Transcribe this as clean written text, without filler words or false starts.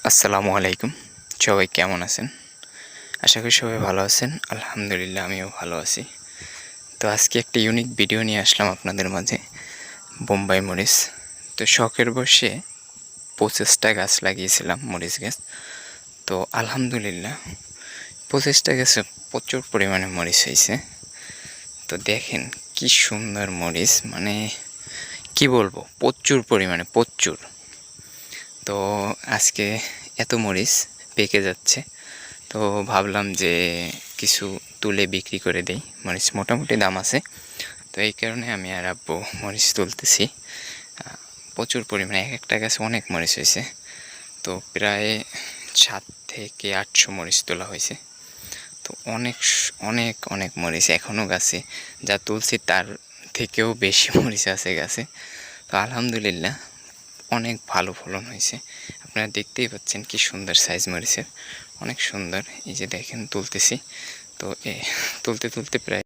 আসসালামু আলাইকুম। সবাই কেমন আছেন? আশা করি সবাই ভালো আছেন। আলহামদুলিল্লাহ আমিও ভালো আছি। তো আজকে একটা ইউনিক ভিডিও নিয়ে আসলাম আপনাদের মাঝে। বোম্বাই মরিচ। তো শখের বশে ২৫টা গাছ লাগিয়েছিলাম মরিচ গাছ। তো আলহামদুলিল্লাহ ২৫টা গাছে প্রচুর পরিমাণে মরিচ হয়েছে। তো দেখেন কি সুন্দর মরিচ, মানে কি বলবো, প্রচুর পরিমাণে প্রচুর। তো আজকে এত মরিচ পেকে যাচ্ছে, তো ভাবলাম যে কিছু তুলে বিক্রি করে দেই। মরিচ মোটামুটি দাম আছে, তো এই কারণে আমি আর আব্বু মরিচ তুলতেছি। প্রচুর পরিমাণে এক একটা গাছে অনেক মরিচ হয়েছে। তো প্রায় ৭ থেকে ৮০০ মরিচ তোলা হয়েছে। তো অনেক অনেক অনেক মরিচ এখনও গাছে, যা তুলছি তার থেকেও বেশি মরিচ আছে গাছে। তো আলহামদুলিল্লাহ অনেক ভালো ফলন হয়েছে। আপনারা দেখতেই পাচ্ছেন কি সুন্দর সাইজ মরিচের, অনেক সুন্দর। এই যে দেখেন তুলতেছি, তো তুলতে তুলতে প্রায়